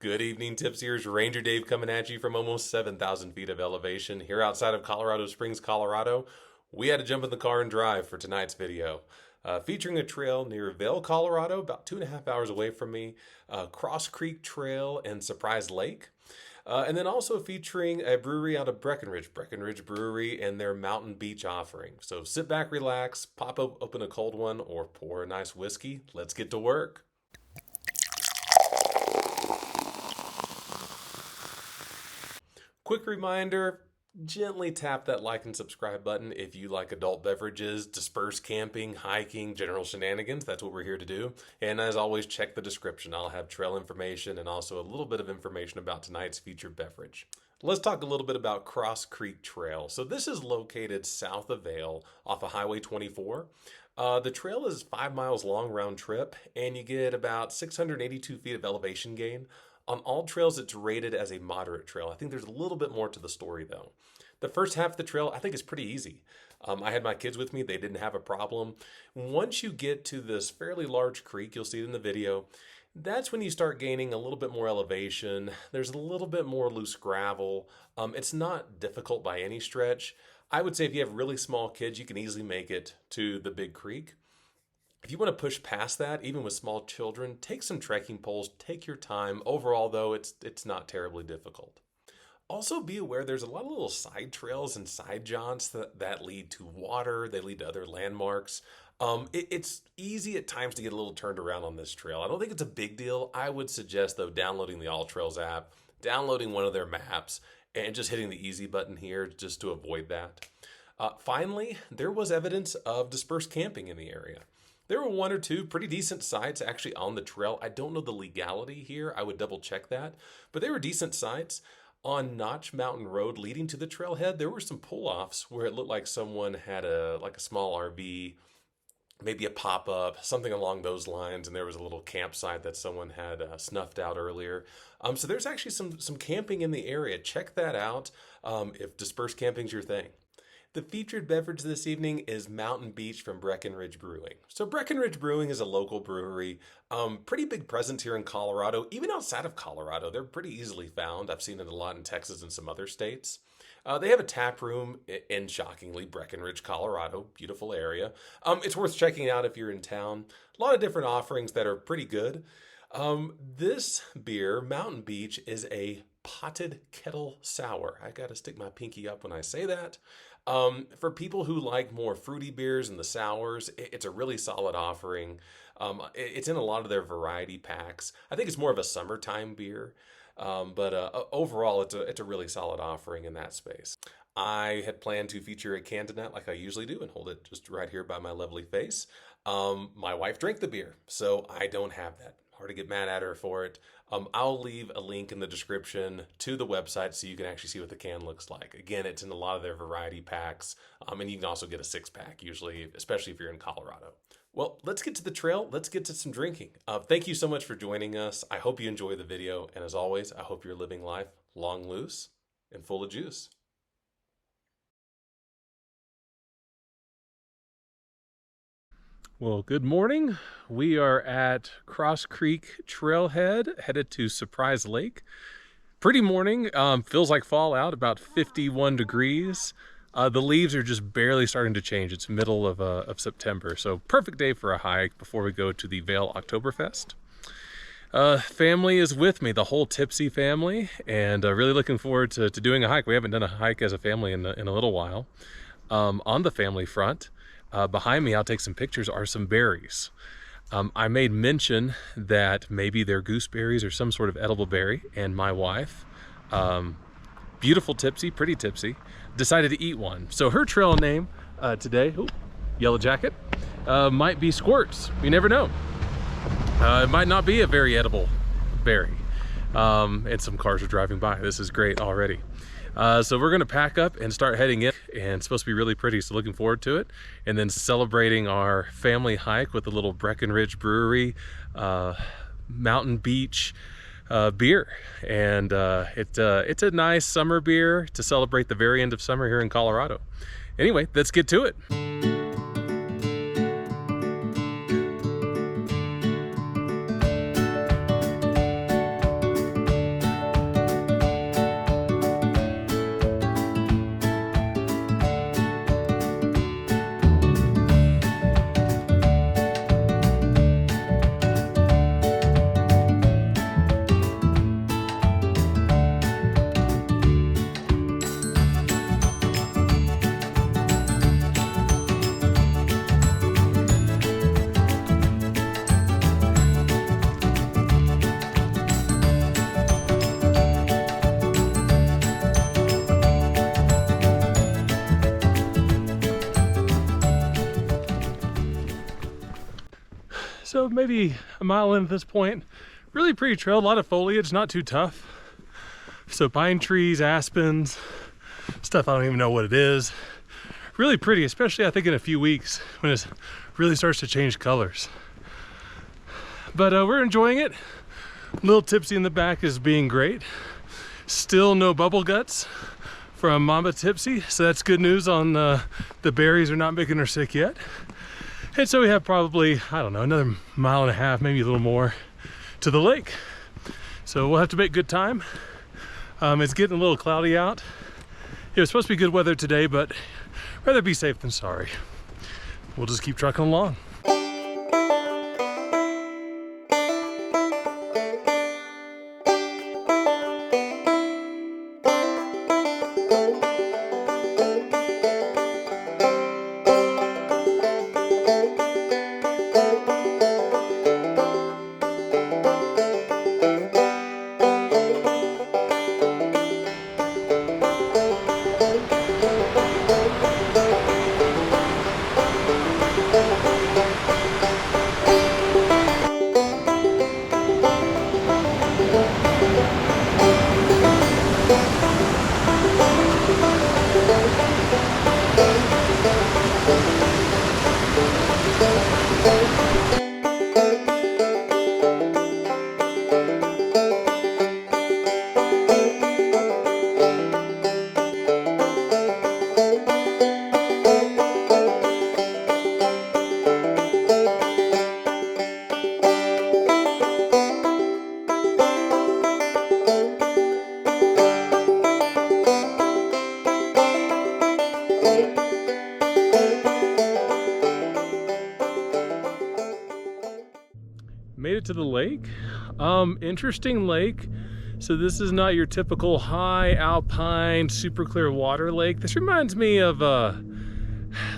Good evening, Tipsiers. Ranger Dave coming at you from almost 7,000 feet of elevation here outside of Colorado Springs, Colorado. We had to jump in the car and drive for tonight's video. Featuring a trail near Vail, Colorado, about 2.5 hours away from me, Cross Creek Trail and Surprise Lake. And then also featuring a brewery out of Breckenridge Brewery and their Mountain Beach offering. So sit back, relax, pop open a cold one, or pour a nice whiskey. Let's get to work. Quick reminder, gently tap that like and subscribe button if you like adult beverages, dispersed camping, hiking, general shenanigans. That's what we're here to do. And as always, check the description. I'll have trail information and also a little bit of information about tonight's featured beverage. Let's talk a little bit about Cross Creek Trail. So this is located south of Vail off of Highway 24. The trail is 5 miles long round trip, and you get about 682 feet of elevation gain. On AllTrails, it's rated as a moderate trail. I think there's a little bit more to the story, though. The first half of the trail, I think, is pretty easy. I had my kids with me. They didn't have a problem. Once you get to this fairly large creek, you'll see it in the video, that's when you start gaining a little bit more elevation. There's a little bit more loose gravel. It's not difficult by any stretch. I would say if you have really small kids, you can easily make it to the big creek. If you want to push past that, even with small children, take some trekking poles, take your time. Overall, though, it's not terribly difficult. Also, be aware there's a lot of little side trails and side jaunts that lead to water. They lead to other landmarks. It's easy at times to get a little turned around on this trail. I don't think it's a big deal. I would suggest, though, downloading the AllTrails app, downloading one of their maps, and just hitting the easy button here just to avoid that. Finally, there was evidence of dispersed camping in the area. There were one or two pretty decent sites actually on the trail. I don't know the legality here. I would double check that. But they were decent sites. On Notch Mountain Road leading to the trailhead, there were some pull-offs where it looked like someone had a small RV, maybe a pop-up, something along those lines, and there was a little campsite that someone had snuffed out earlier. So there's actually some camping in the area. Check that out if dispersed camping's your thing. The featured beverage this evening is Mountain Beach from Breckenridge Brewing. So Breckenridge Brewing is a local brewery, pretty big presence here in Colorado, even outside of Colorado. They're pretty easily found. I've seen it a lot in Texas and some other states. They have a tap room in, shockingly, Breckenridge, Colorado. Beautiful area. It's worth checking out if you're in town. A lot of different offerings that are pretty good. This beer, Mountain Beach, is a potted kettle sour. I got to stick my pinky up when I say that. For people who like more fruity beers and the sours, it's a really solid offering. It's in a lot of their variety packs. I think it's more of a summertime beer, but overall, it's a really solid offering in that space. I had planned to feature a can tonight like I usually do and hold it just right here by my lovely face. My wife drank the beer, so I don't have that. Hard to get mad at her for it. I'll leave a link in the description to the website so you can actually see what the can looks like. Again, it's in a lot of their variety packs, and you can also get a 6-pack usually, especially if you're in Colorado. Well, let's get to the trail. Let's get to some drinking. Thank you so much for joining us. I hope you enjoy the video, and as always, I hope you're living life long, loose, and full of juice. Well, good morning. We are at Cross Creek Trailhead, headed to Surprise Lake. Pretty morning. Feels like fall out, about 51 degrees. The leaves are just barely starting to change. It's middle of September, so perfect day for a hike before we go to the Vail Oktoberfest. Family is with me, the whole Tipsy family, and really looking forward to doing a hike. We haven't done a hike as a family in a little while. On the family front, behind me, I'll take some pictures, are some berries. I made mention that maybe they're gooseberries or some sort of edible berry, and my wife, beautiful Tipsy, pretty Tipsy, decided to eat one. So her trail name today, yellow jacket, might be Squirts. You never know. It might not be a very edible berry. And some cars are driving by. This is great already. So we're going to pack up and start heading in, and it's supposed to be really pretty, so looking forward to it. And then celebrating our family hike with a little Breckenridge Brewery Mountain Beach beer. And it's a nice summer beer to celebrate the very end of summer here in Colorado. Anyway, let's get to it. So maybe a mile in at this point. Really pretty trail, a lot of foliage, not too tough. So pine trees, aspens, stuff I don't even know what it is. Really pretty, especially I think in a few weeks when it really starts to change colors. But we're enjoying it. Little Tipsy in the back is being great. Still no bubble guts from Mama Tipsy, so that's good news on the berries are not making her sick yet. And so we have probably, I don't know, another mile and a half, maybe a little more to the lake. So we'll have to make good time. It's getting a little cloudy out. It was supposed to be good weather today, but rather be safe than sorry. We'll just keep trucking along. Made it to the lake. Interesting lake. So this is not your typical high alpine, super clear water lake. This reminds me of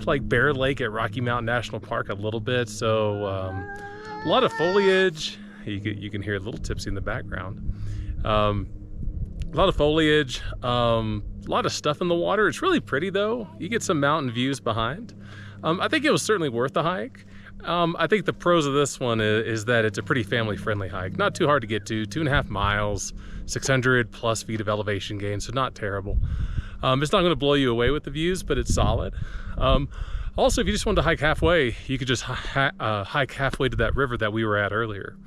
like Bear Lake at Rocky Mountain National Park a little bit. So a lot of foliage. You can hear a little Tipsy in the background. A lot of foliage, a lot of stuff in the water. It's really pretty though. You get some mountain views behind. I think it was certainly worth the hike. I think the pros of this one is that it's a pretty family-friendly hike. Not too hard to get to, 2.5 miles, 600 plus feet of elevation gain, so not terrible. It's not going to blow you away with the views, but it's solid. Also, if you just wanted to hike halfway, you could just hike halfway to that river that we were at earlier.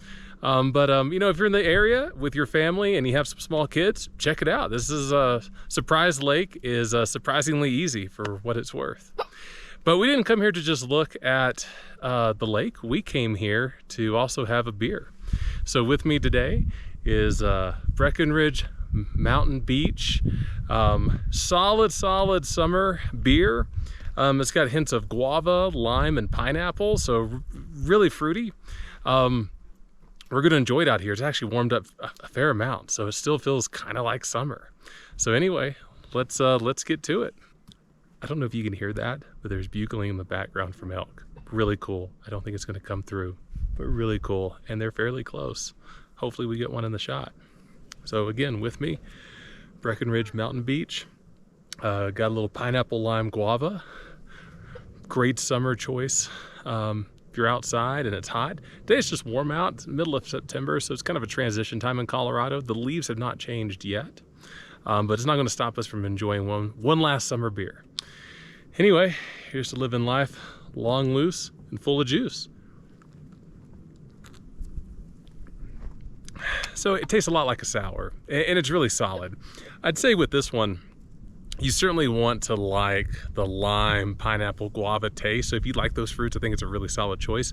You know, if you're in the area with your family and you have some small kids, check it out. This is Surprise Lake is surprisingly easy for what it's worth. But we didn't come here to just look at the lake. We came here to also have a beer. So with me today is Breckenridge Mountain Beach. Solid summer beer. It's got hints of guava, lime, and pineapple, so really fruity. We're gonna enjoy it out here. It's actually warmed up a fair amount, so it still feels kind of like summer. So anyway, let's get to it. I don't know if you can hear that, but there's bugling in the background from elk. Really cool. I don't think it's gonna come through, but really cool. And they're fairly close. Hopefully we get one in the shot. So again, with me, Breckenridge Mountain Beach. Got a little pineapple, lime, guava. Great summer choice. If you're outside and it's hot. Today it's just warm out, it's middle of September, so it's kind of a transition time in Colorado. The leaves have not changed yet, but it's not gonna stop us from enjoying one last summer beer. Anyway, here's to living life long, loose, and full of juice. So it tastes a lot like a sour, and it's really solid. I'd say with this one, you certainly want to like the lime, pineapple, guava taste. So if you like those fruits, I think it's a really solid choice.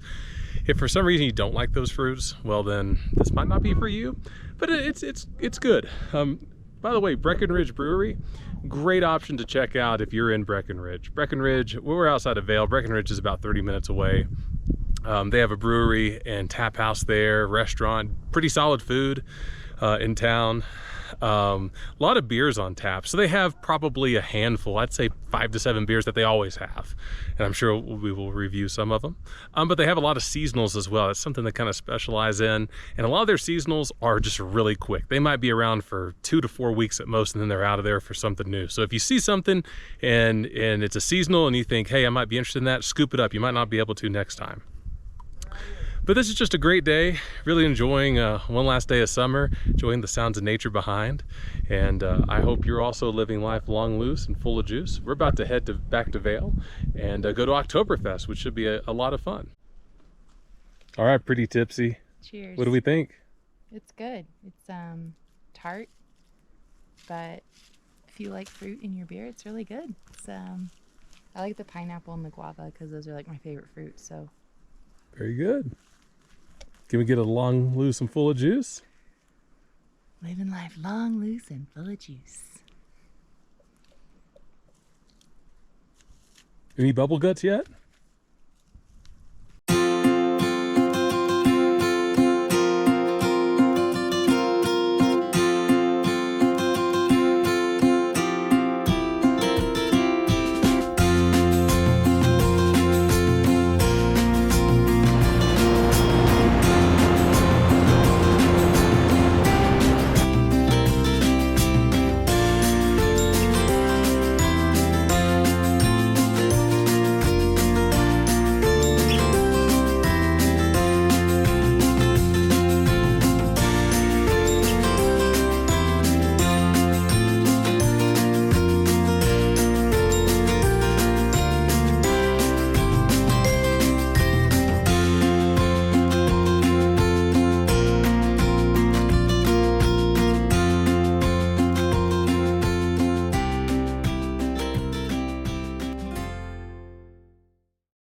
If for some reason you don't like those fruits, well then this might not be for you, but it's good. By the way, Breckenridge Brewery, great option to check out if you're in Breckenridge. Breckenridge, we're outside of Vail. Breckenridge is about 30 minutes away. They have a brewery and tap house there, restaurant, pretty solid food in town. A lot of beers on tap. So they have probably a handful, I'd say 5 to 7 beers that they always have. And I'm sure we will review some of them. But they have a lot of seasonals as well. It's something they kind of specialize in. And a lot of their seasonals are just really quick. They might be around for 2 to 4 weeks at most, and then they're out of there for something new. So if you see something and it's a seasonal and you think, hey, I might be interested in that, scoop it up. You might not be able to next time. But this is just a great day, really enjoying one last day of summer, enjoying the sounds of nature behind. And I hope you're also living life long, loose, and full of juice. We're about to head back to Vail and go to Oktoberfest, which should be a lot of fun. All right, pretty Tipsy. Cheers. What do we think? It's good. It's tart, but if you like fruit in your beer, it's really good. It's I like the pineapple and the guava because those are like my favorite fruits. So very good. Can we get a long, loose, and full of juice? Living life long, loose, and full of juice. Any bubble guts yet?